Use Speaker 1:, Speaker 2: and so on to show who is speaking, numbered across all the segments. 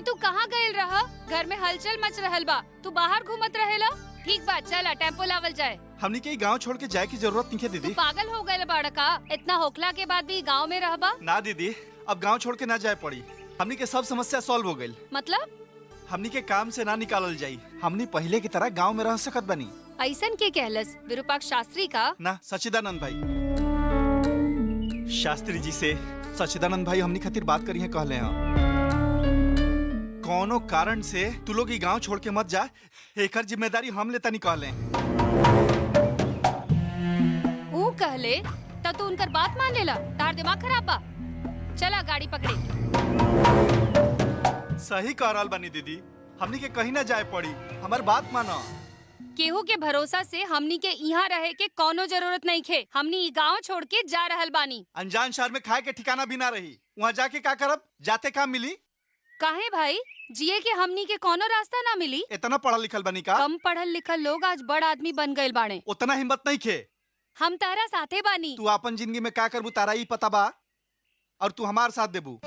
Speaker 1: तू कहाँ गइल रहा? घर में हलचल मच रहल बा, तू बाहर घूमत रहेला। ठीक बा, चला टेम्पो लावल जाए।
Speaker 2: हमनी के गांव छोड़ के जाए की जरूरत नहीं है
Speaker 1: तू
Speaker 2: दीदी।
Speaker 1: पागल हो गए बाड़ा का? इतना होखला के बाद भी गाँव में रहबा?
Speaker 2: ना दीदी, अब गांव छोड़ के ना जाए पड़ी। हमनी के सब समस्या सॉल्व हो गई।
Speaker 1: मतलब
Speaker 2: हमनी के काम से ना निकालल जाई। हमनी पहले की तरह गांव में रह सकत बनी।
Speaker 1: ऐसन के कहलस विरूपाक्ष शास्त्री का?
Speaker 2: ना, सच्चिदानंद भाई। शास्त्री जी से सच्चिदानंद भाई हमनी खातिर बात करी है, कहले हैं कोनो कारण से तू लोग गांव छोड़ के मत जा, एकर जिम्मेदारी हम लेता नहीं, कहले हैं।
Speaker 1: ऊ कहले त तू उनकर बात मान लेला? तार दिमाग खराब बा। चला गाड़ी पकड़ी।
Speaker 2: सही कह रहल बानी दीदी, हमनी के कहीं ना जाए पड़ी। हमार बात मानो।
Speaker 1: केहू के भरोसा से हमनी के यहाँ रहे के कोनो जरूरत नहीं खे। हमनी ई गाँव छोड़ के जा रहल बानी।
Speaker 2: अनजान शहर में खाए के ठिकाना भी ना रही, वहाँ जाके का करब? जाते काम मिली?
Speaker 1: काहे भाई, जिए के हमनी के कोनो रास्ता ना मिली?
Speaker 2: इतना पढ़ल लिखल बनी का?
Speaker 1: कम पढ़ल लिखल लोग आज बड़ आदमी बन गए बाड़े।
Speaker 2: उतना हिम्मत नहीं खे।
Speaker 1: हम तारा साथे बानी।
Speaker 2: तू अपन जिंदगी में का करबू तारा ही पता बा, और तू हमार साथ देबू।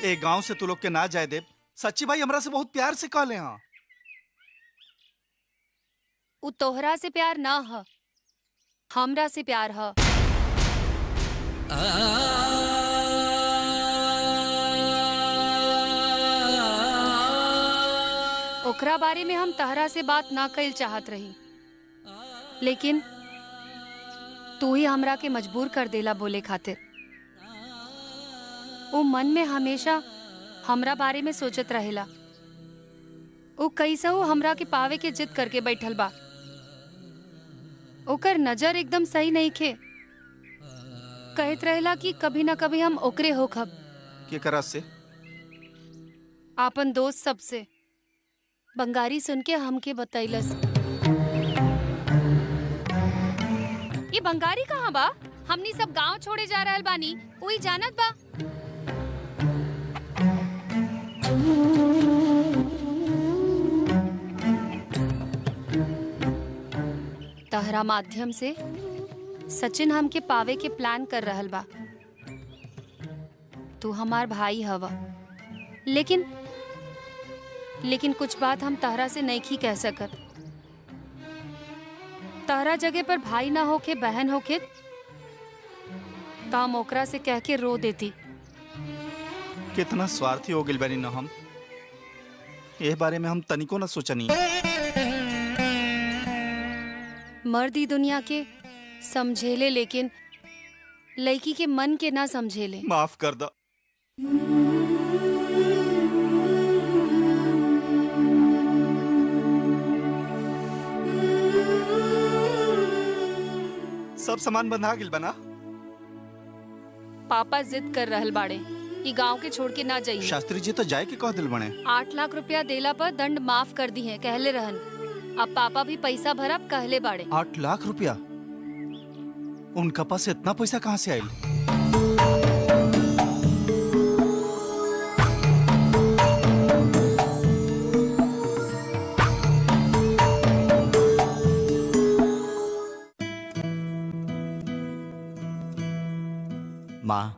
Speaker 2: ए गांव से तू लोग के ना जाए देब। सच्ची भाई हमरा से बहुत प्यार से कहले हैं।
Speaker 1: उ तोहरा से प्यार ना ह, हमरा से प्यार ह। ओकरा बारे में हम तहरा से बात ना कइल चाहत रही, लेकिन तू ही हमरा के मजबूर कर देला बोले खातिर। वो मन में हमेशा हमरा बारे में सोचत रहेला। वो कैसहू हमरा के पावे के जिद करके बैठल बा। ओकर नजर एकदम सही नहीं खे। कहत रहेला कि कभी ना कभी हम ओकरे होखब।
Speaker 2: के करा से?
Speaker 1: आपन दोस्त सबसे बंगारी सुन के हमके बतैलस। ये बंगारी कहाँ बा? हमनी सब गांव छोड़े जा रहल बानी, वही जानत बा। तहरा माध्यम से सचिन हमके पावे के प्लान कर रहल बा। तू हमार भाई हवा, लेकिन कुछ बात हम तहरा से नहीं कह सकत। तहरा जगह पर भाई ना होके बहन होके तो हम ओकरा से कह के रो देती।
Speaker 2: कितना स्वार्थी हो गइल बानी न हम। ए बारे में हम तनिको ना सोचनी।
Speaker 1: मर्द ही दुनिया के समझेले, लेकिन लड़की के मन के ना समझेले।
Speaker 2: माफ कर दा। सब सामान बंधा गिल बना।
Speaker 1: पापा जिद कर रहल बाड़े, ई गांव के छोड़ के ना जाइए।
Speaker 2: शास्त्री जी तो जाए के कह दिल बने।
Speaker 1: 8 लाख रुपया देला पर दंड माफ कर दी है, कहले रहन। अब पापा भी पैसा भरब कहले बाड़े।
Speaker 2: 8 लाख रुपया? उनका पास इतना पैसा कहाँ से आयल? माँ,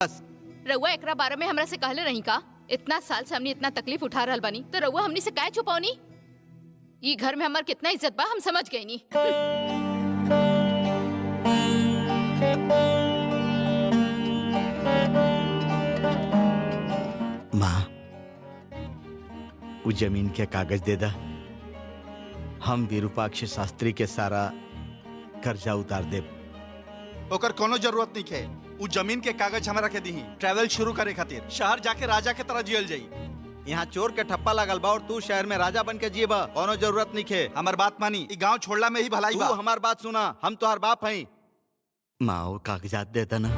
Speaker 3: बस।
Speaker 4: रउआ एकरा बारे में हमरा से कहले नहीं का? इतना साल से हमने इतना तकलीफ उठा रहल बानी तो रउआ हमनी से काहे छुपावनी? ई घर में हमार कितना इज्जत बा हम समझ गई नी।
Speaker 3: माँ, उस जमीन के कागज दे दा। हम विरूपाक्ष शास्त्री के सारा कर्जा उतार दे।
Speaker 2: ओकर कोनो जरूरत नहीं है। उ जमीन के कागज हमरा के दी, ट्रैवल शुरू करे खातिर शहर जाके राजा के तरह जियल जाई।
Speaker 3: यहाँ चोर के ठप्पा लगल बा और तू शहर में राजा बन के जीबा, कोनो जरूरत नहीं है।
Speaker 2: हमार बात मानी, ई गांव छोड़ला में ही भलाई बा।
Speaker 3: तू हमार बात सुना, हम तोहार बाप हई। माँ, वो कागजात देता ना।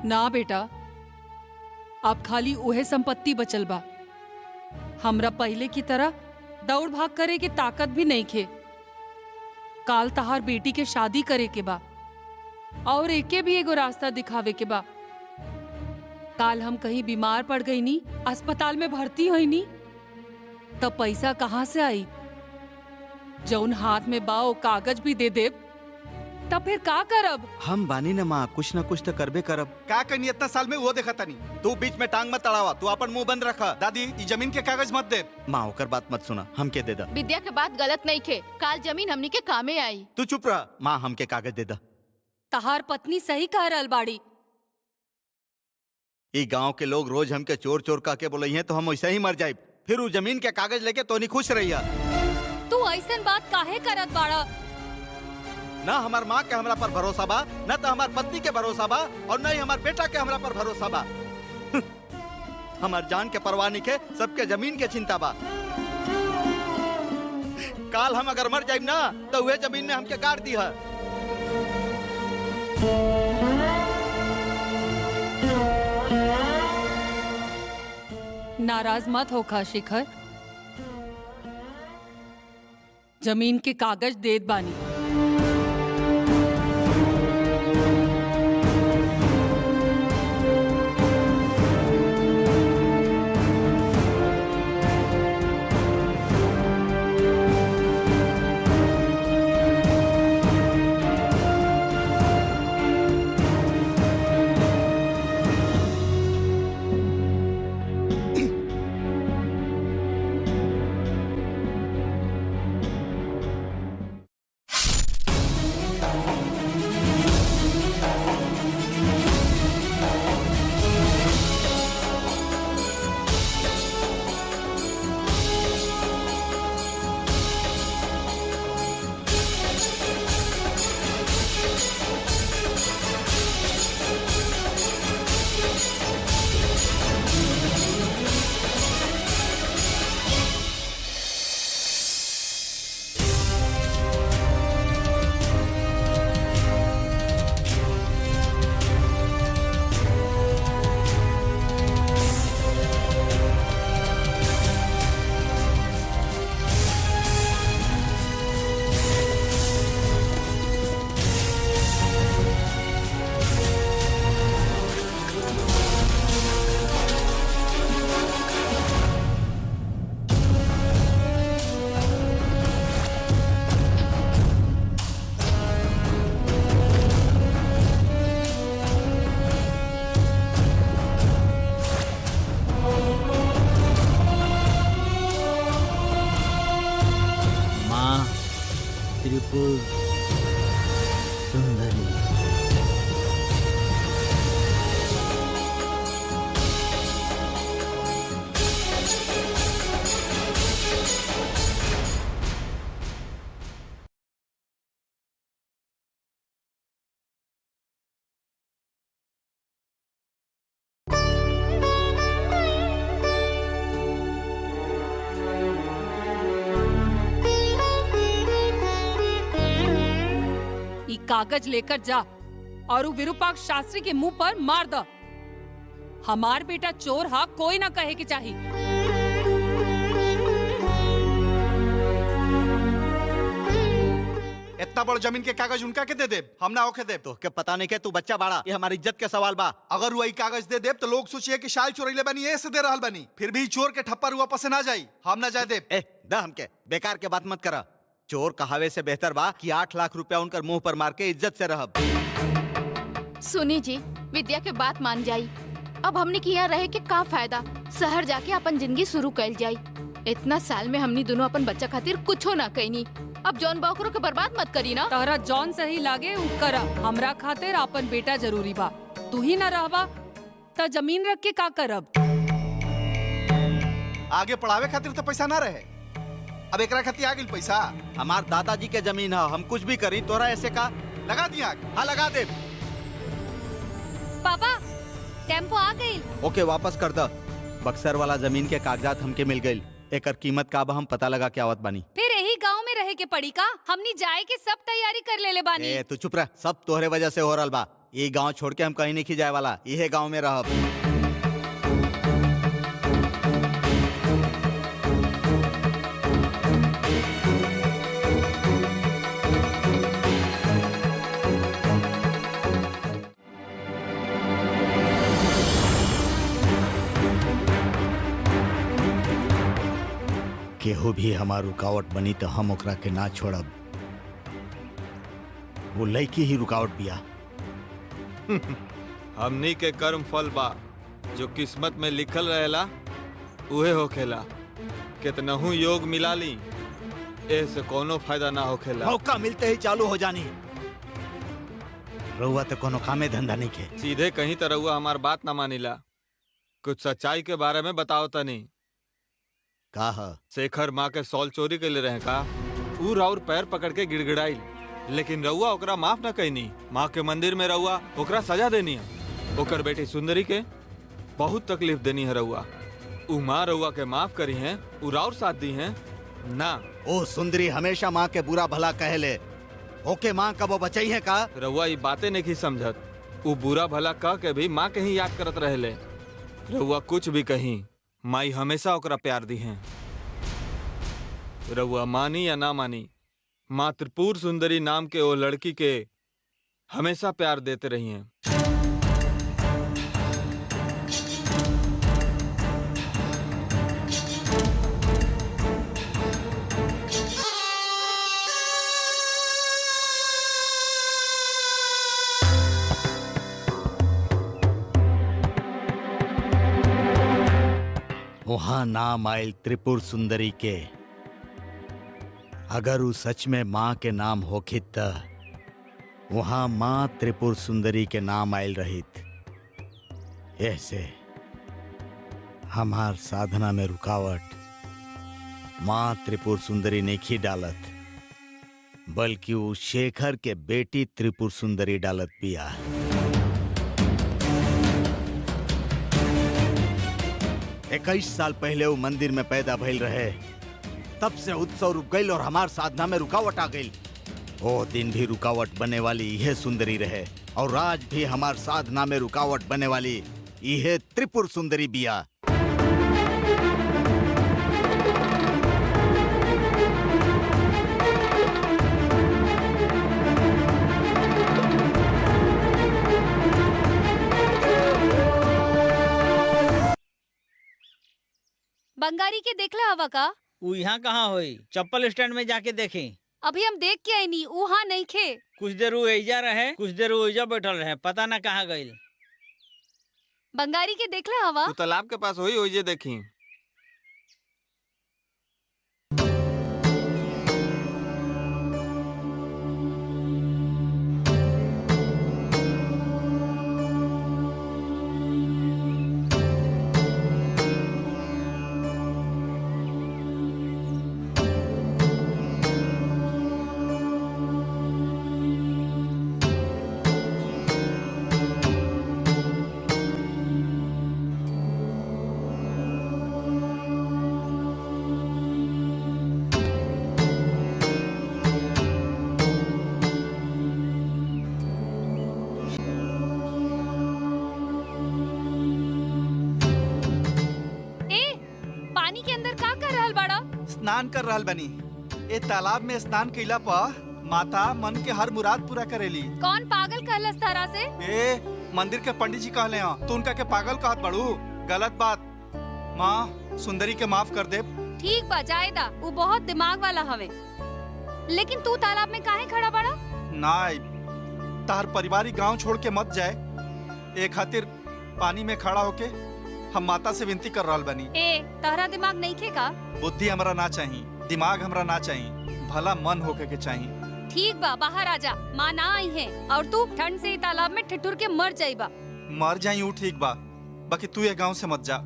Speaker 5: ना बेटा, अब खाली उहे संपत्ति बचल बा। हमरा पहले की तरह दौड़ भाग करे के ताकत भी नहीं खे। काल तहार बेटी के शादी करे के बा और एके भी एगो रास्ता दिखावे के बा। काल हम कहीं बीमार पड़ गई नी, अस्पताल में भर्ती हुई नी, तब पैसा कहाँ से आई? जौन हाथ में बा वो कागज भी दे देब तब फिर का करब?
Speaker 3: हम बानी न माँ, कुछ न कुछ तो करबे करब।
Speaker 2: का कनी इतना साल में वो देखा तनी।
Speaker 3: तू बीच में टांग मत अड़ावा, तू अपन मुंह बंद रखा।
Speaker 2: दादी, ई जमीन के कागज मत दे।
Speaker 3: माँ, ओकर बात मत सुना, हम के दे दा।
Speaker 4: विद्या के बात गलत नहीं खे। काल जमीन हमनी के कामे आई।
Speaker 3: तू चुप रह। माँ, हम के कागज दे दा।
Speaker 5: तहार पत्नी सही कह रहल बाड़ी।
Speaker 3: ई गांव के लोग रोज हमके चोर चोर कह के बोलई हैं तो हम वैसे ही मर जाए। फिर वो जमीन के कागज लेके तो नहीं खुश रहिया।
Speaker 5: तू ऐसन बात काहे करत बाड़ा?
Speaker 3: ना हमार माँ के हमरा पर भरोसा बा, न तो हमार पत्नी के भरोसा बा, और न ही हमार बेटा के हमरा पर भरोसा बा। हमार जान के परवाह नहीं के, सबके जमीन के चिंता बा। काल हम अगर मर जाइब ना तो वह जमीन में हमके गाड़ दी है।
Speaker 5: नाराज मत होखा शिखर, जमीन के कागज देत बानी।
Speaker 3: त्रिपुर सुंदरी।
Speaker 5: कागज लेकर जा और वो विरूपाक्ष शास्त्री के मुंह पर मार द। हमार बेटा चोर हा, कोई ना कहे कि चाहिए।
Speaker 2: इतना बड़ जमीन के कागज उनका के दे दे, हम ना ओके दे।
Speaker 3: तो के पता नहीं के तू बच्चा बाड़ा, ये हमारी इज्जत के सवाल बा।
Speaker 2: अगर वही कागज दे दे तो लोग सोचिए कि शायद चोरैले बनी ऐसे दे रहल बनी, फिर भी चोर के ठप्पर हुआ पसे ना जाई, हम ना जाए दे।
Speaker 3: ए दा हमके, बेकार के बात मत करा। चोर कहावे से बेहतर बा कि 8 लाख रुपया उनकर मुंह पर मार के इज्जत से रहब।
Speaker 4: सुनी जी, विद्या के बात मान जाई। अब हमने के यहाँ रहे के का फायदा, शहर जाके अपन जिंदगी शुरू कैल जाई। इतना साल में हमनी दोनों अपन बच्चा खातिर कुछो ना कईनी। अब जौन बाकरो के बर्बाद मत करी ना।
Speaker 5: तहरा जौन सही लागे उ करा। हमरा खातिर अपन बेटा जरूरी बा। तू ही ना रहबा त जमीन रख के का करब?
Speaker 2: आगे पढ़ावे खातिर तो पैसा ना रहे, अब एकरा खातिर आ गेल पैसा।
Speaker 3: हमार दादाजी के जमीन है, हम कुछ भी करी तोरा ऐसे का
Speaker 2: लगा दिया।
Speaker 3: हाँ लगा दे।
Speaker 1: पापा टेम्पो आ गई।
Speaker 3: ओके वापस कर द। बक्सर वाला जमीन के कागजात हमके मिल गई। एकर कीमत का बा हम पता लगा के आवत बानी।
Speaker 1: फिर यही गांव में रहे के पड़ी का? हमनी जाए के सब तैयारी कर ले बानी।
Speaker 3: ए तू चुप रह, सब तोहरे वजह से हो रहल बा। ये गांव छोड़ के हम कहीं नहीं जाए वाला, इहे गांव में रहब। केहू भी हमार रुकावट बनी तो हम ओकरा के ना छोड़ब। वो लड़की ही रुकावट बिया।
Speaker 6: हमनी के कर्म फल बा, जो किस्मत में लिखल रहेला उहे होखेला। कितनहू योग मिला ली, ऐसे कोनो फायदा ना होखेला।
Speaker 3: मौका मिलते ही चालू हो जानी। रउआ तो कोनो कामे धंधा नहीं के।
Speaker 6: सीधे कहीं तो रउआ हमार बात ना मानिला। कुछ सच्चाई के बारे में बताओ तनी।
Speaker 3: का है?
Speaker 6: शेखर माँ के सॉल चोरी के ले रहे का? ऊ राउर पैर पकड़ के गिड़गिड़ाई, लेकिन रउआ ओकरा माफ ना कईनी। माँ के मंदिर में रउआ ओकरा सजा देनी है। ओकर बेटी सुंदरी के बहुत तकलीफ देनी है रउआ। ऊ माँ रउआ के माफ करी है, ऊ राउर साथ दी है ना।
Speaker 3: ओ सुंदरी हमेशा माँ के बुरा भला कहले। ओके माँ कब वो बचाई है का?
Speaker 6: रउआ ये बातें नहीं समझत। ऊ बुरा भला कह के भी माँ के ही याद करत रहेले। रउआ कुछ भी कहीं, माई हमेशा ओकरा प्यार दी है। रउआ मानी या ना मानी, माँ त्रिपुर सुंदरी नाम के वो लड़की के हमेशा प्यार देते रही हैं।
Speaker 3: वहां नाम आयल त्रिपुर सुंदरी के। अगर वो सच में माँ के नाम होखित त वहां माँ त्रिपुर सुंदरी के नाम आयल रहित। ऐसे हमार साधना में रुकावट माँ त्रिपुर सुंदरी नहीं डालत, बल्कि वो शेखर के बेटी त्रिपुर सुंदरी डालत पिया। 21 साल पहले वो मंदिर में पैदा भइल रहे, तब से उत्सव रुक गई और हमार साधना में रुकावट आ गई। वो दिन भी रुकावट बने वाली यह सुंदरी रहे, और आज भी हमार साधना में रुकावट बने वाली यह त्रिपुर सुंदरी बिया।
Speaker 1: बंगारी के देखला हवा का?
Speaker 7: ऊ यहाँ कहाँ होई? चप्पल स्टैंड में जाके देखें।
Speaker 1: अभी हम देख के आई नी, वहाँ नहीं खे।
Speaker 7: कुछ देर वो एजा रहे, कुछ देर वो एजा बैठल रहे, पता ना कहाँ गइल।
Speaker 1: बंगारी के देखला हवा?
Speaker 6: तू तालाब के पास होई ओइजे देखी।
Speaker 2: स्नान कर रहल बनी। ए तालाब में स्नान कइला पर माता मन के हर मुराद पूरा करेली।
Speaker 1: कौन पागल कहलस तारा से?
Speaker 2: ए मंदिर के पंडित जी कहले हैं, तू उनका के पागल कहत बड़ू। गलत बात। माँ सुंदरी के माफ कर दे।
Speaker 1: ठीक बा, जायदा वो बहुत दिमाग वाला हवे। लेकिन तू तालाब में काहे खड़ा बड़ा?
Speaker 2: ना तार परिवारी गांव छोड़ के मत जाए, ए खातिर पानी में खड़ा होके हम माता से विनती कर रहल बनी।
Speaker 1: ए तहरा दिमाग नहीं खे का?
Speaker 2: बुद्धि हमरा ना चाहिए, दिमाग हमरा ना चाहिए, भला मन होके के चाहिए।
Speaker 1: ठीक बा, बाहर आजा, माँ ना आई है और तू ठंड से तालाब में ठिठुर के मर जाइबा।
Speaker 2: मर जाई ऊ ठीक बा, बाकी तू ये गांव से मत जा।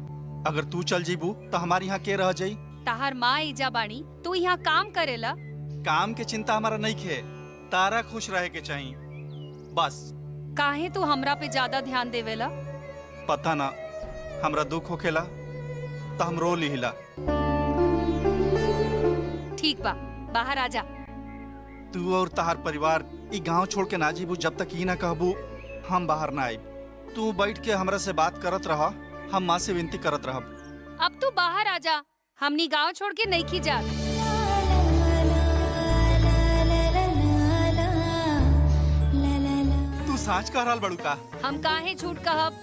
Speaker 2: अगर तू चल जीबू तो हमारे यहाँ के रह जाई।
Speaker 1: तहार माँ इजा बाणी, तू यहाँ काम करेला।
Speaker 2: काम के चिंता हमारा नहीं खे, तारा खुश रहे के चाहिए बस।
Speaker 1: काहे तू हमरा पे ज्यादा ध्यान देवेला?
Speaker 2: पता ना, हमरा दुख होखेला तो हम रो लिहिला।
Speaker 1: ठीक बा, बाहर आजा।
Speaker 2: तू और तहार परिवार ई गांव छोड़ के ना जीबू जब तक ई ना कहबू हम बाहर ना आई। तू बैठ के हमरा से बात करत रहा, हम माँ से विनती करत रहब।
Speaker 1: अब तू बाहर आजा, हमनी गांव छोड़ के नहीं खी जात।
Speaker 2: तू साँच कह रहल बड़ू का?
Speaker 1: हम काहे झूठ कहब?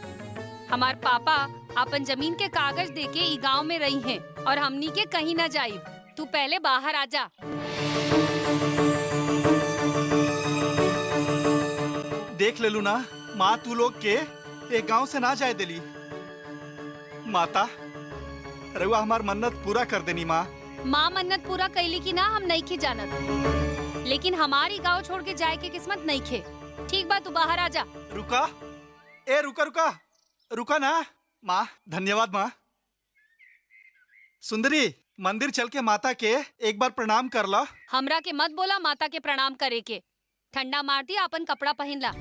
Speaker 1: हमार पापा अपन जमीन के कागज देके ई गांव में रही हैं और हमनी के कहीं ना जाई। तू पहले बाहर आजा।
Speaker 2: देख लेलू ना माँ, तू लोग के एक गांव से ना जाए दिली। माता रउआ हमार मन्नत पूरा कर देनी माँ।
Speaker 1: माँ मन्नत पूरा कैली की ना हम नहीं खे जानत, लेकिन हमारी गांव छोड़ के जाए के किस्मत नहीं खे। ठीक बा, तू बाहर आजा।
Speaker 2: रुका, ए रुका रुका रुका ना माँ। धन्यवाद माँ। सुंदरी, मंदिर चल के माता के एक बार प्रणाम कर ला।
Speaker 1: हमरा के मत बोला माता के प्रणाम करे के। ठंडा मारती, अपन कपड़ा पहन ला।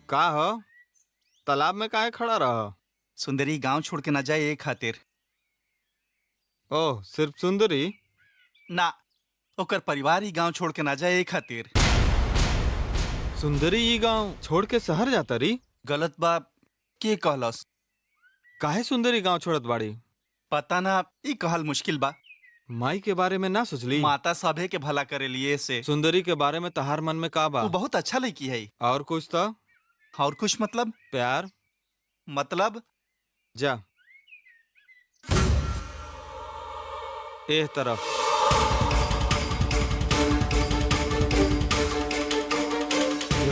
Speaker 6: का हो? तालाब में काहे खड़ा रहा?
Speaker 2: सुंदरी गांव छोड़ के ना जाए एक खातिर।
Speaker 6: ओह, सिर्फ सुंदरी?
Speaker 2: ना, ओकर परिवार ही गांव छोड़ के ना जाए एक खातिर।
Speaker 6: सुंदरी ये गांव छोड़ के शहर जाता रही?
Speaker 2: गलत बात के कहलस?
Speaker 6: काहे सुंदरी गांव छोड़त बाड़ी?
Speaker 2: पता ना, ई कहल मुश्किल बा।
Speaker 6: माई के बारे में ना सोचली?
Speaker 2: माता सभे के भला करे लिए से।
Speaker 6: सुंदरी के बारे में तहार मन में का बा?
Speaker 2: वो बहुत अच्छा लड़की है।
Speaker 6: और कुछ तो?
Speaker 2: और कुछ मतलब?
Speaker 6: प्यार
Speaker 2: मतलब?
Speaker 6: जा ए तरफ।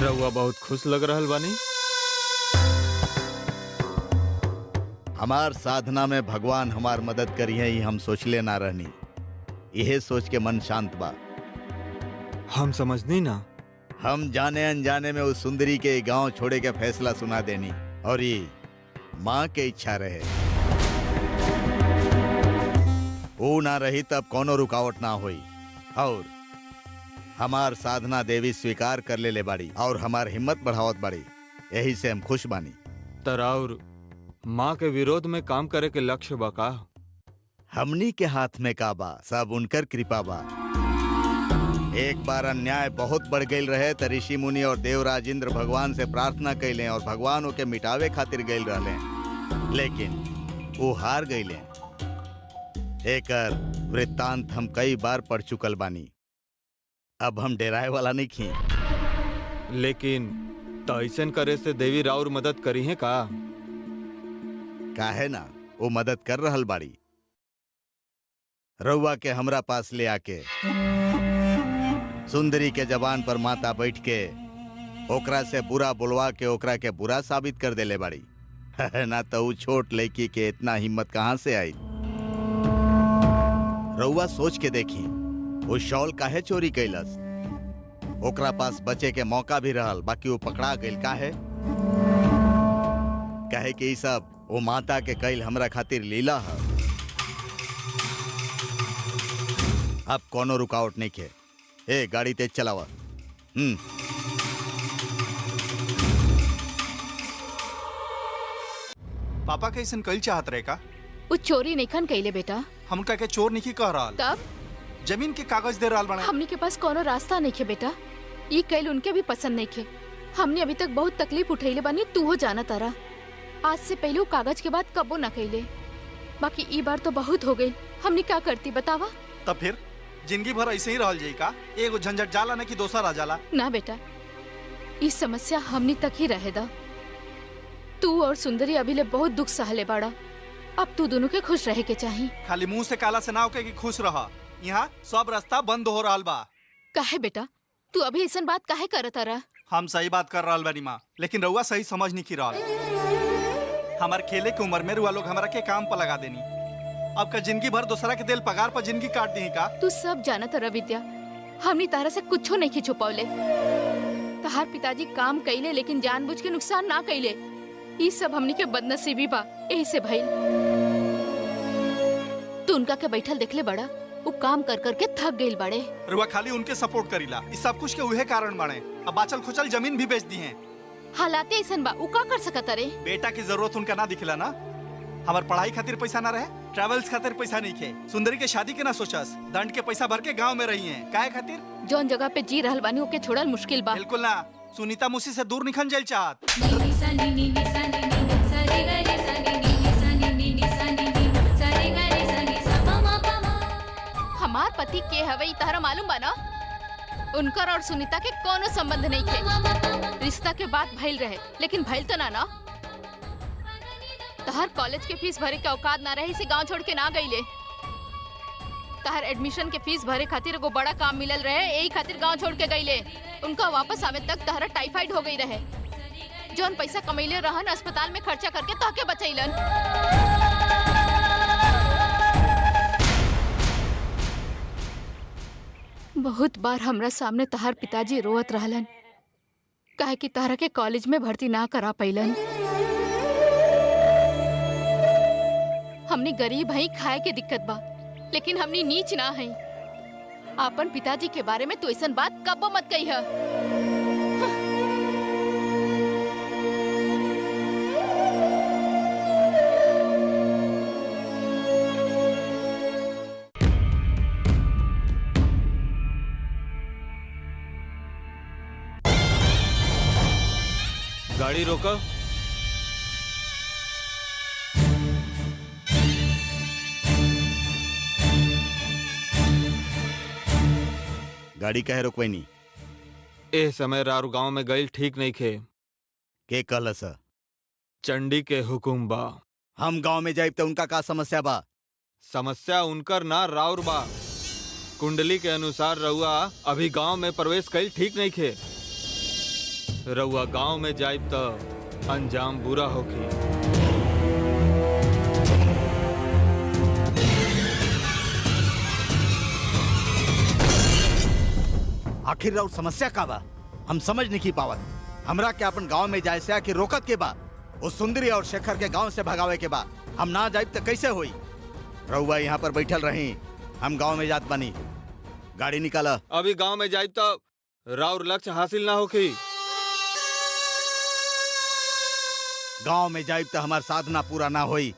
Speaker 6: रउआ बहुत खुश लग रहल बानी।
Speaker 3: हमार साधना में भगवान हमार मदद करिए ही हम सोचले ना रहनी। यह सोच के मन शांत बा।
Speaker 6: हम समझनी ना।
Speaker 3: हम जाने अनजाने में उस सुंदरी के गांव छोड़े के फैसला सुना देनी, और ये माँ के इच्छा रहे। वो ना रही तब कोनो रुकावट ना हुई, और हमार साधना देवी स्वीकार कर ले बाड़ी और हमार हिम्मत बढ़ावत बाड़ी। यही से हम खुश बानी।
Speaker 6: तराउर माँ के विरोध में काम करे के लक्ष्य बा का?
Speaker 3: हमनी के हाथ में का बा, सब उनकर कृपा बा। एक बार अन्याय बहुत बढ़ गई रहे तो ऋषि मुनि और देवराज इंद्र भगवान से प्रार्थना कैले और भगवान ओके मिटावे खातिर गई रहले, लेकिन वो हार गईले। एकर वृत्तांत हम कई बार पढ़ चुकल बानी। अब हम डेराए वाला नहीं खी।
Speaker 6: लेकिन तो ऐसन करे से देवी राउर मदद करी है का?
Speaker 3: काहे ना, वो मदद कर रहल बाड़ी। रउआ के हमरा पास ले आके सुंदरी के जबान पर माता बैठ के ओकरा से बुरा बुलवा के ओकरा के बुरा साबित कर देले बाड़ी। ना तो ऊ छोट लड़की के इतना हिम्मत कहाँ से आई? रउआ सोच के देखी, वो शॉल काहे चोरी कैलस? ओकरा पास बचे के मौका भी रहल, बाकी वो पकड़ा गइल काहे? काहे कि ई सब वो माता के कैल हमरा खातिर लीला है। अब कोनो रुकावट नहीं के। ए गाड़ी तेज चलावा।
Speaker 2: पापा कैसन कल चाहत रहे का?
Speaker 4: वो चोरी नहीं कैले बेटा।
Speaker 2: हम उनका के चोर नहीं कह रहा,
Speaker 4: तब
Speaker 2: जमीन के कागज दे रहा बना।
Speaker 4: हमने के पास कोनो रास्ता नहीं खे बेटा। ये कैल उनके भी पसंद नहीं खे। हमने अभी तक बहुत तकलीफ उठैले बानी, तू हो जाना तारा। आज से पहले वो कागज के बाद कबो ना कैले, बाकी ई बार तो बहुत हो गई। हमने क्या करती बतावा?
Speaker 2: तब फिर जिंदगी भर ऐसे ही रहल जाई का? एगो झंझट जाला ना कि दोसर आ जाला?
Speaker 4: ना बेटा, इस समस्या हमनी तक ही रहे दा। तू और सुंदरी अभी ले बहुत दुख सहले बाड़ा। अब तू दोनों के खुश रहे के चाही।
Speaker 2: खाली मुंह से काला से ना होके कि खुश रहा। यहाँ सब रास्ता बंद हो रहा बा।
Speaker 4: काहे बेटा तू अभी ऐसन बात काहे करत रहा?
Speaker 2: हम सही बात कर रहा बानी माँ, लेकिन रउआ सही समझ नहीं की रहा। हमार खेले के उम्र में रुआ लोग हमारा के काम पर लगा देनी। अब का जिंदगी भर दूसरा के दिल पगार पर जिंदगी काट दी का।
Speaker 4: तू सब जाना तरह विद्या, हमनी तारा से कुछो नहीं छुपौले। तहार पिताजी काम कैले लेकिन जानबूझ के नुकसान ना कैले। ई सब हमनी के बदनसीबी बा, यही से भइल। तू उनका के बैठल देखले बड़ा, वो काम कर कर के थक गइल बड़े।
Speaker 2: रुआ खाली उनके सपोर्ट करीला। इस सब कुछ के उहे कारण बने। अब बाचल खुचल जमीन भी बेच दी है।
Speaker 4: हालाते ऐसन बा, उ का कर सकत रे?
Speaker 2: बेटा की जरूरत उनका ना दिखला ना। हमार पढ़ाई खातिर पैसा ना रहे, ट्रेवल्स खातिर पैसा नहीं खे, सुंदरी के शादी के ना सोचस, दंड के पैसा भर के गांव में रही हैं। काहे खातिर?
Speaker 4: जौन जगह पे जी रहल बानी ओके छोड़ल मुश्किल बा।
Speaker 2: बिल्कुल ना। सुनीता मुसी से दूर निखन जाइल चाहत।
Speaker 4: हमार पति के हवे तहरा मालूम बा ना? उनकर और सुनीता के कोनो संबंध नहीं थे। रिश्ता के बात भइल रहे लेकिन भइल तो ना। तहर कॉलेज के फीस भरे के औकात ना रहे से गांव छोड़ के ना गईले। तहर एडमिशन के फीस भरे खातिर एगो बड़ा काम मिलल रहे, यही खातिर गांव छोड़ के गईले। उनका वापस आवे तक तहरा टाइफाइड हो गई रहे। जौन पैसा कमैले रहन अस्पताल में खर्चा करके तहके बचैलन। बहुत बार हमरा सामने तहार पिताजी रोवत रहलन काहे कि तहरा के कॉलेज में भर्ती ना करा पैलन। हमनी गरीब हई, खाए के दिक्कत बा, लेकिन हमनी नीच ना हई। आपन पिताजी के बारे में तू ऐसन बात कबो मत कही है।
Speaker 6: गाड़ी रोको।
Speaker 3: गाड़ी कहे रोकवई नहीं?
Speaker 6: ए समय रारू गांव में गईल ठीक नहीं खे।
Speaker 3: के कहलस?
Speaker 6: चंडी के हुकुम बा।
Speaker 3: हम गांव में जाइब तो उनका का समस्या बा?
Speaker 6: समस्या उनकर ना राउर बा। कुंडली के अनुसार रउआ अभी गांव में प्रवेश कईल ठीक नहीं खे। रउआ गांव में जाइब तो अंजाम बुरा होगी।
Speaker 3: आखिर राउर समस्या का बा? हम समझ नहीं की पावत। हमरा के अपन गांव में जाए से आखिर रोकत के बा? वो सुंदरी और शेखर के गांव से भगावे के बा। हम ना जाइब तो कैसे होई? रउआ यहाँ पर बैठल रही, हम गांव में जात बनी। गाड़ी निकाला।
Speaker 6: अभी गांव में जाइब तो राउर लक्ष्य हासिल ना होगी।
Speaker 3: गांव में जाइब तो हमार साधना पूरा ना होई,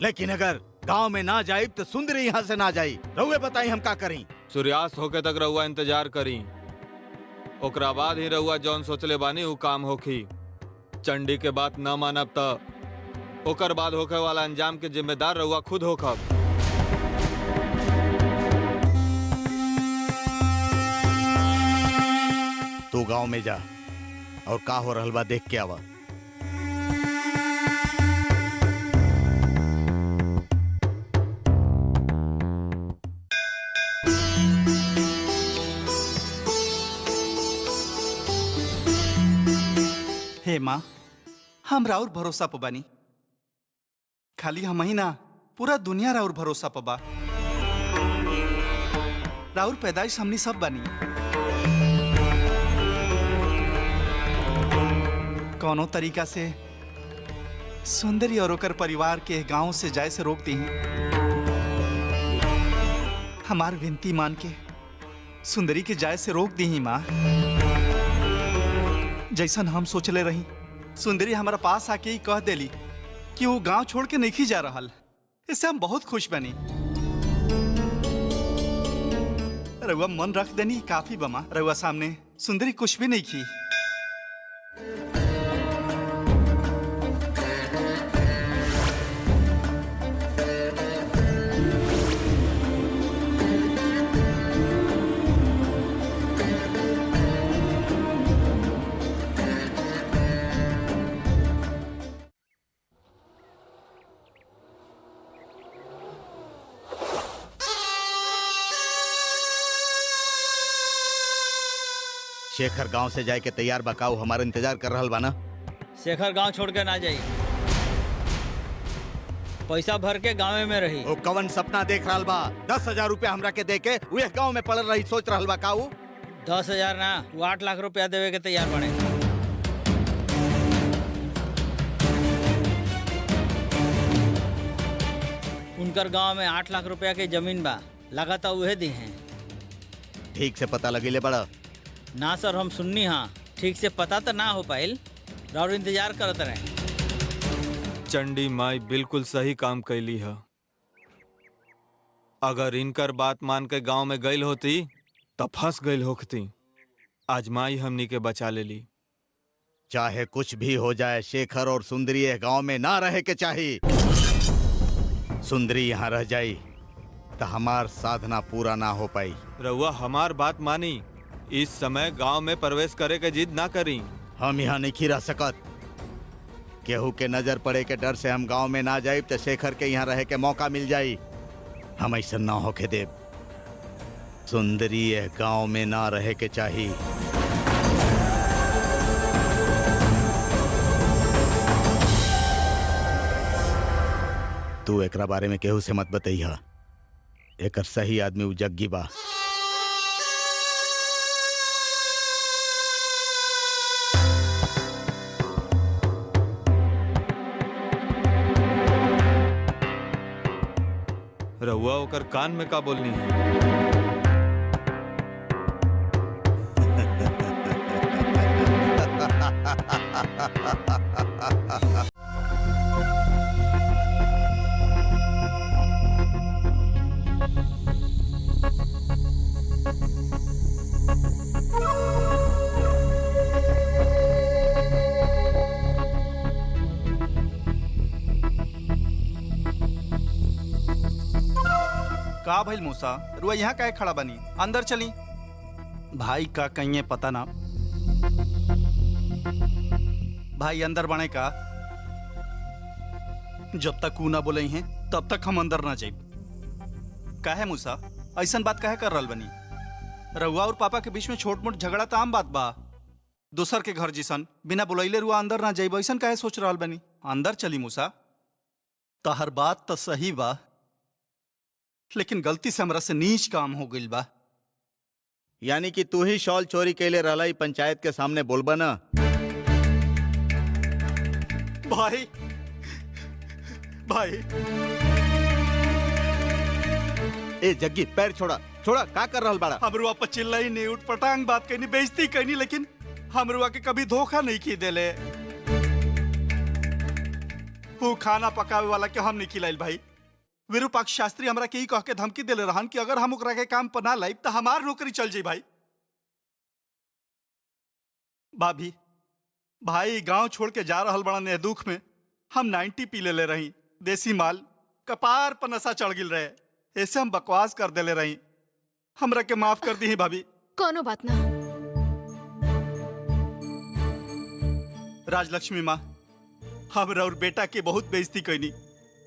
Speaker 3: लेकिन अगर गांव में ना जाइब तो सुंदरी यहाँ से ना जाई। रउए बताई हम का करी?
Speaker 6: सूर्यास्त होके तक रउआ इंतजार करी, ओकरा बाद ही रउआ जौन सोचले बानी उ काम होखी। चंडी के बात न मानब त ओकर बाद होखे वाला अंजाम के जिम्मेदार रउआ खुद होखब।
Speaker 3: तू गांव में जा और का हो रहल बा देख के आवा।
Speaker 2: हे माँ, हम राउर भरोसा पे बानी। खाली हम ही ना, पूरा दुनिया राउर भरोसा पे बा। राउर पैदाइश हमनी सब बानी। कौनो तरीका से सुंदरी और ओकर परिवार के गांव से जाए से रोक दी। हमार विनती मान के सुंदरी के जाए से रोक दी माँ। जैसन हम सोचले रही, सुंदरी हमारा पास आके ही कह देली कि वो गांव छोड़ के नहीं जा रहल। इससे हम बहुत खुश बनी। रउआ मन रख देनी काफी बमा। रउआ सामने सुंदरी कुछ भी नहीं की।
Speaker 3: शेखर गांव से जाए के तैयार बकाऊ हमारा इंतजार कर रहल बा ना?
Speaker 7: शेखर गांव छोड़ के ना जाई, पैसा भर के गाँव में रही।
Speaker 3: ओ कवन सपना देख रहल बा? 10,000 रुपया हमरा के दे के उहे गांव में पड़ल रही सोच रहल बा काऊ?
Speaker 7: 10,000 ना, वो 8 लाख रुपया देवे के तैयार बने। उनकर गांव में 8 लाख रुपया के जमीन बा, लगाता उहे दी हैं।
Speaker 3: ठीक से पता लगी ले बड़ा?
Speaker 7: ना सर, हम सुननी हाँ, ठीक से पता तो ना हो पाइल, और इंतजार करत रहे।
Speaker 6: चंडी माई बिल्कुल सही काम कैली है। अगर इनकर बात मान के गांव में गई होती तब फंस गई होती। आज माई हमनी के बचा ले ली।
Speaker 3: चाहे कुछ भी हो जाए, शेखर और सुंदरी गांव में ना रहे के चाहिए। सुंदरी यहाँ रह जाई तो हमार साधना पूरा ना हो पाई।
Speaker 6: रउआ हमार बात मानी, इस समय गांव में प्रवेश करे के जिद ना करी।
Speaker 3: हम यहाँ नहीं रह सकत। केहू के नजर पड़े के डर से हम गांव में ना जाए तो शेखर के यहाँ रहे के मौका मिल जाई। हम ऐसा ना होके देव। सुंदरी गांव में ना रहे के चाहिए। तू एकरा बारे में केहू से मत बतैहा। एकर सही आदमी उ जग्गी बा।
Speaker 6: रउआ ओकर कान में का बोलनी है?
Speaker 2: का भइल मूसा? रुआ यहाँ काहे खड़ा बनी? अंदर चली। भाई का कहीं पता ना। भाई अंदर बने का। जब तक ऊ ना बोले हैं तब तक हम अंदर ना जाए। काहे मूसा ऐसन बात काहे कर रहल बनी? रउआ और पापा के बीच में छोट मोट झगड़ा तो आम बात बा। दूसर के घर जिसन बिना बुलैले रुआ अंदर ना जाइब, ऐसन काहे सोच रहल बनी? अंदर चली मूसा। तहर बात तो सही बा, लेकिन गलती से हमरा से नीच काम हो गइल बा।
Speaker 3: यानी कि तू ही शॉल चोरी कैले रहला ई पंचायत के सामने बोलबा ना?
Speaker 2: भाई भाई
Speaker 3: ए जग्गी पैर छोड़ा, छोड़ा। का कर रहल बाड़ा?
Speaker 2: हमरुआ पर चिल्लाई नहीं, उठ पटांग बात कहनी, बेइज्जती कहनी, लेकिन हमरुआ के कभी धोखा नहीं की देले। वो खाना पकावे वाला के हम नहीं खिलाइल भाई। विरूपाक्ष शास्त्री हमरा के ही कह के धमकी देले रहन कि अगर हम ओकरा के काम पर ना लाइब तो हमार नौकरी चल जाई भाई। भाभी भाई गांव छोड़ के जा रहल बड़ा ने दुख में। हम 90 पी ले रही, देसी माल, कपार पर नशा चढ़ गिल रहे, ऐसे हम बकवास कर देले रही। हमरा के माफ कर दी भाभी।
Speaker 4: कोनो बात ना।
Speaker 2: राजलक्ष्मी माँ, हमरा और बेटा के बहुत बेइज्जती कैनी।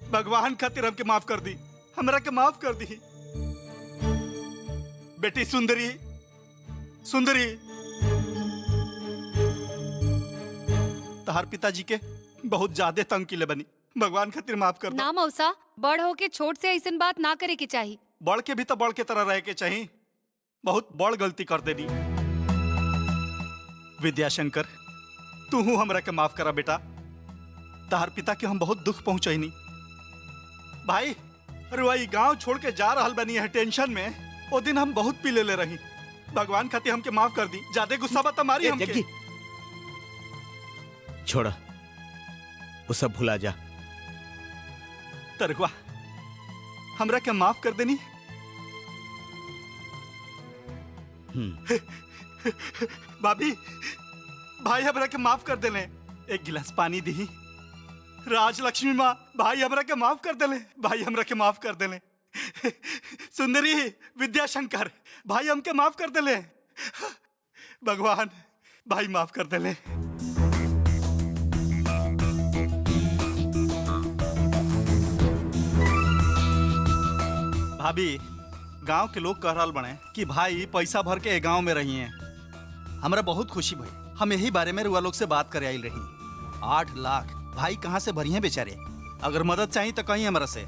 Speaker 2: भगवान खातिर हमके माफ कर दी, हमरा के माफ कर दी। बेटी सुंदरी, सुंदरी तहार पिताजी के बहुत ज्यादा तंग किले बनी, भगवान खातिर माफ कर दो।
Speaker 1: ना मौसा, बड़ होके छोट से ऐसन बात ना करे के चाहिए।
Speaker 2: बड़ के भी तो बड़ के तरह रहे के चाहिए। बहुत बड़ गलती कर देनी। विद्याशंकर, तू हूं हमरा के माफ करा बेटा। तहार पिता के हम बहुत दुख पहुंचैनी। भाई रुआई गांव छोड़ के जा रहल बनी है टेंशन में। ओ दिन हम बहुत पी ले रही। भगवान खातिर हमके माफ कर दी। ज्यादा गुस्सा बता मारी हमके।
Speaker 3: जग्गी छोड़ा, वो सब भुला जा।
Speaker 2: तरगुआ हमरा के माफ कर देनी। भाभी भाई हमरा के माफ कर देले। एक गिलास पानी दी। राजलक्ष्मी माँ, भाई हमरा के माफ कर देले। भाई हमरा के माफ कर देले। सुंदरी, विद्याशंकर, भाई हमके माफ कर देले। भगवान भाई माफ कर देले। भाभी गांव के लोग कह रहल बने कि भाई पैसा भर के गांव में रही हैं। हमरा बहुत खुशी भई। हम यही बारे में रुआ लोग से बात करे आइल रही। 8 लाख भाई कहाँ से भरी हैं बेचारे। अगर मदद चाहिए तो कहीं हमरा से।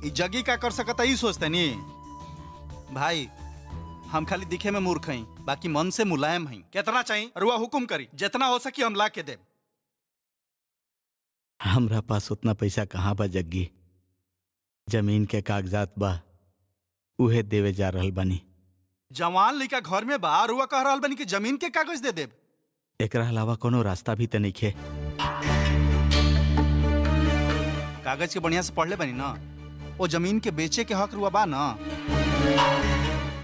Speaker 2: ई जगी का कर सकता ही सोचते नी भाई। हम खाली दिखे में मूर्ख हई, बाकी मन से मुलायम हई। कितना चाहिए रुआ हुकुम करी, जितना हो सकी हम ला के दे।
Speaker 3: हमरा पास उतना पैसा कहाँ बा जग्गी। जमीन के कागजात बा, उहे देवे जा रहल बानी।
Speaker 2: जवान लड़का घर में बा, रुआ कह रहल बनी कि जमीन के कागज दे देब।
Speaker 3: एकरा अलावा कोनो रास्ता भी तो नइखे।
Speaker 2: कागज के बढ़िया से पढ़ ले बनी ना। वो जमीन के बेचे के हक रुआ बा ना।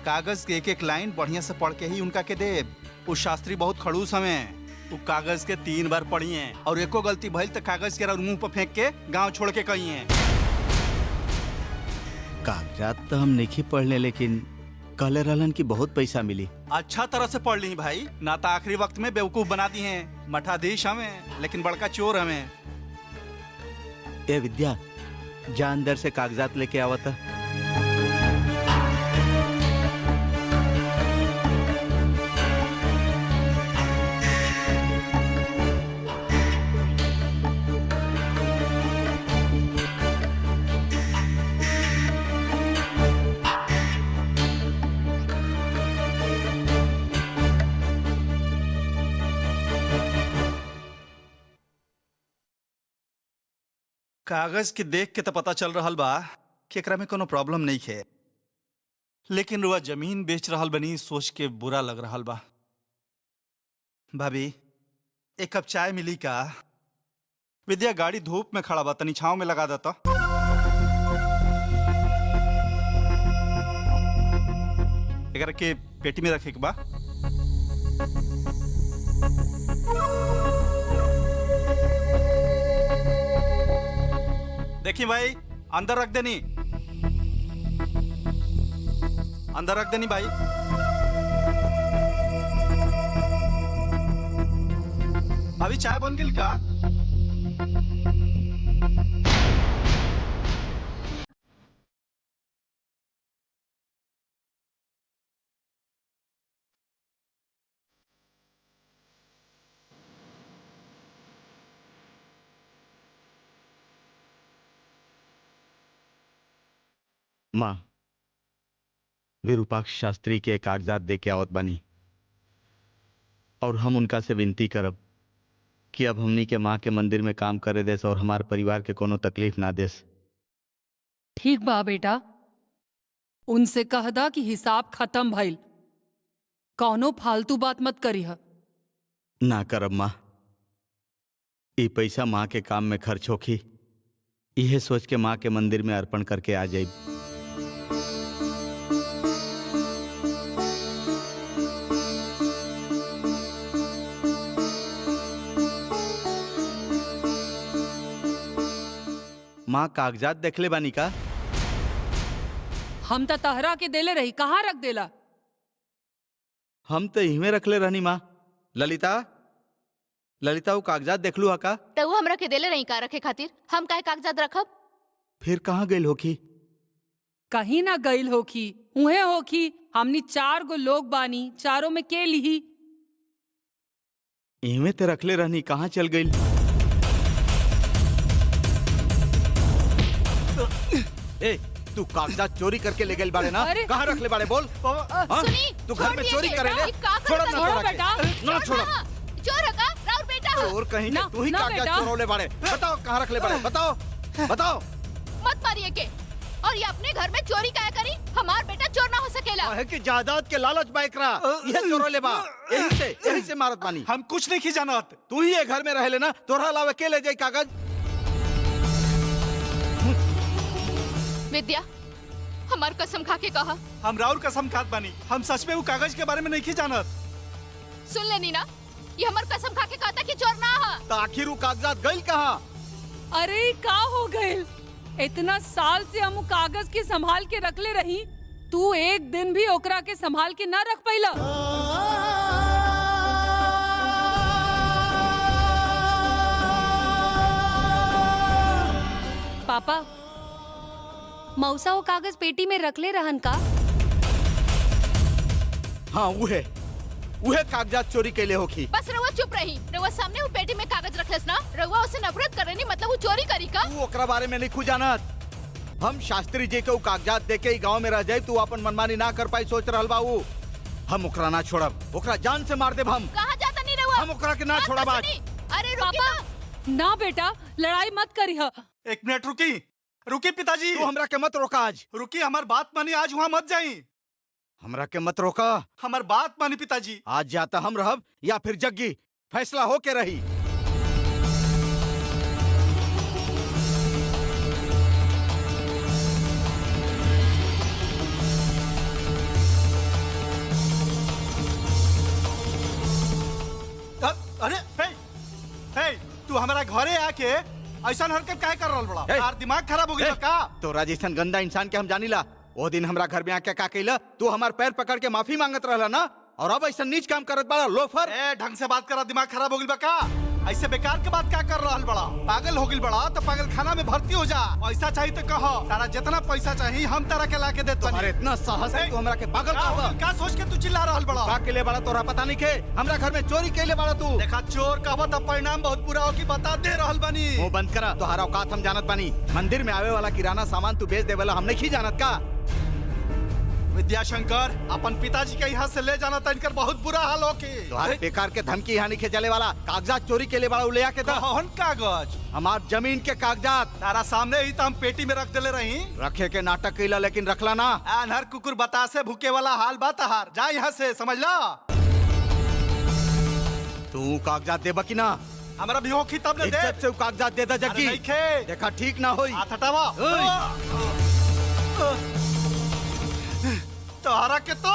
Speaker 2: कागज के एक एक लाइन बढ़िया से पढ़ के ही उनका के देब। उस शास्त्री बहुत खड़ूस हमें। वो कागज के 3 बार पढ़ी हैं और एको गलती भइल तो कागज के मुंह पर फेंक के गांव छोड़ के कही हैं।
Speaker 3: कागजात तो हम नहीं पढ़ले, लेकिन कहले रहलन कि बहुत पैसा मिली।
Speaker 2: अच्छा तरह से पढ़ ली भाई, ना तो आखिरी वक्त में बेवकूफ बना दी हैं। मठाधीश हमें लेकिन बड़का चोर हमें।
Speaker 3: ए विद्या, जा अंदर से कागजात लेके आवता।
Speaker 2: कागज के देख के तो पता चल रहल बा कि एकरा में कोनो प्रॉब्लम नहीं है, लेकिन रुआ जमीन बेच रहल बनी सोच के बुरा लग रहल बा। भाभी, एक कप चाय मिली का? विद्या गाड़ी धूप में खड़ा बा, तनी छांव में लगा देता। एकरा के पेटी में रखे के बा। देखिए भाई, अंदर रख देनी, अंदर रख देनी भाई। अभी चाय बन गई का?
Speaker 3: माँ, विरूपाक्ष शास्त्री के कागजात दे के आवत बानी और हम उनका से विनती करब कि अब हमनी के माँ के मंदिर में काम करे देस और हमारे परिवार के कोनो तकलीफ ना देस।
Speaker 5: ठीक बा बेटा, उनसे कह दा कि हिसाब खत्म भइल, कौनो फालतू बात मत करीह।
Speaker 3: ना करब माँ, ये पैसा माँ के काम में खर्च होखी, यह सोच के माँ के मंदिर में अर्पण करके आ जाइब। माँ, कागजात देखले बानी का?
Speaker 5: हम तो तहरा के देले रही, कहाँ रख देला?
Speaker 3: हम तो इहमे रखले रहनी माँ। ललिता, ललिता, वो कागजात देखलू हा का?
Speaker 4: तो वो हमरा के देले नहीं का रखे खातिर, हम काहे कागजात रखब?
Speaker 3: फिर कहाँ गइल होखी?
Speaker 5: कहीं ना गइल होखी, उहे होखी। हमनी 4 गो लोग बानी, चारों में के लिही?
Speaker 3: इहमे ते रखले रहनी, कहाँ चल गइल? ए, तू कागजात चोरी करके ले गइल बाड़े ना?
Speaker 5: अरे!
Speaker 3: कहाँ रखले बाड़े बोल? हाँ?
Speaker 4: सुनी,
Speaker 3: तू घर में
Speaker 4: छोड़
Speaker 3: चोरी
Speaker 4: दिए
Speaker 3: करे
Speaker 4: बेटा,
Speaker 3: ले?
Speaker 4: ये का करत
Speaker 3: छोड़ब ना
Speaker 4: बानी?
Speaker 3: तोरा
Speaker 5: बेटा,
Speaker 3: के। ना छोड़ब।
Speaker 4: चोर हका, राउर बेटा हो।
Speaker 3: चोर कहीं के,
Speaker 5: ना,
Speaker 3: तू ही
Speaker 5: ना
Speaker 3: कागजात
Speaker 5: बेटा।
Speaker 3: चोरौले बाड़े। बताओ कहाँ रखले बाड़े, बताओ, बताओ।
Speaker 4: मत मारिए के। और ये अपने घर में चोरी काहे करी? हमार बेटा चोर ना हो सकेला।
Speaker 3: काहे कि जायदाद के लालच बा एकरा, ये चोरौले बा। यही से मारत बानी।
Speaker 2: हम कुछ नहीं की जानत।
Speaker 3: तू ही ये घर में रहे लेना, तोरा अलावा के ले जाई कागज?
Speaker 4: विद्या, हमार कसम खा के कहा।
Speaker 2: हम राउर कसम खात बानी, हम सच में वो कागज के बारे में नहीं की जानत।
Speaker 4: सुन लेनी ना, ये हमार कसम खा के कहता कि चोर ना हा।
Speaker 3: तो आखिर वो कागजात गइल कहाँ?
Speaker 5: अरे का हो गइल? इतना साल से हम उ कागज के संभाल के रखले रही, तू एक दिन भी ओकरा के संभाल के ना रख पाइला।
Speaker 1: पापा, मौसा वो कागज पेटी में रख ले रहन का?
Speaker 3: हाँ उहे कागजात चोरी कैले होखी।
Speaker 4: बस रउआ चुप रही। रउआ सामने वो पेटी में कागज रखलस ना, रउआ उसे नफरत करनी मतलब वो चोरी करी का?
Speaker 3: तू ओकरा बारे में नहीं जानत। हम शास्त्री जी के वो कागजात देके ही गांव में रह जाए, तू अपन मनमानी ना कर पाई सोच रहल बाबू। हम ओकरा ना छोड़ब, ओकरा जान से मार देब हम।
Speaker 4: कहाँ जाता नहीं रउआ?
Speaker 3: हम ओकरा के ना छोड़ब आज।
Speaker 4: अरे रुकी
Speaker 5: ना बेटा, लड़ाई मत करिह।
Speaker 2: एक मिनट रुकी, रुकी पिताजी।
Speaker 3: तू हमरा के मत रोका आज।
Speaker 2: रुकी, हमार बात मानी, आज वहाँ मत जाई।
Speaker 3: हमरा के मत रोका।
Speaker 2: हमार बात मानी पिताजी।
Speaker 3: आज जाता हम रहब या फिर जग्गी, फैसला हो के रही।
Speaker 2: अरे हे, तू हमारा घरे आके ऐसा हरकत काहे कर रहल बड़ा? यार दिमाग खराब हो गया का?
Speaker 3: तोरा जैसन गंदा इंसान के हम जानीला। वो दिन हमरा घर में आके का कइला? तू हमार पैर पकड़ के माफी मांगत रहला ना, और अब ऐसा नीच काम करत बड़ा लोफर।
Speaker 2: ए ढंग से बात करा, दिमाग खराब हो गइल बा का? ऐसे बेकार के बात क्या कर रहल बड़ा? पागल हो गइल बड़ा तो पागल खाना में भर्ती हो जा। पैसा चाहिए तो कहो, तारा जितना पैसा चाहिए हम तारा के लाके देत बानी।
Speaker 3: अरे इतना साहस है तू हमरा के पागल कहबा?
Speaker 2: का सोच के तू चिल्ला रहल बड़ा?
Speaker 3: का के ले बड़ा तोरा पता नहीं के? हमरा घर में चोरी के ले बड़ा तू।
Speaker 2: देखा चोर कहबा तो परिणाम बहुत बुरा हो की बता दे रहल बानी।
Speaker 3: मुंह बंद करा, तोहरा औकात हम जानत बानी। मंदिर में आवे वाला किराना सामान तू बेच देवेला हम नहीं जानत का?
Speaker 2: विद्याशंकर, अपन पिताजी के यहाँ से ले जाना था, इनकर बहुत बुरा हाल हो के।
Speaker 3: तोहरे बेकार के धमकी यहाँ नहीं चले वाला। कागजात चोरी के ले बड़ा ले आके दा।
Speaker 2: कौन कागज?
Speaker 3: हमार जमीन के कागजात।
Speaker 2: तारा सामने ही तो हम पेटी में रख देले रही।
Speaker 3: रखे के नाटक कैला लेकिन रखला ना।
Speaker 2: अनहर कुकुर बतासे भूखे वाला हाल बात हार जा यहाँ से, समझ ला।
Speaker 3: तू कागजात देबा की ना?
Speaker 2: हमारा भी होखी तब ले दे।
Speaker 3: इज्जत से कागजात दे दा जग्गी।
Speaker 2: अरे नहीं खे।
Speaker 3: देखा ठीक ना होई।
Speaker 2: हाथ हटावा। तोहरा के तो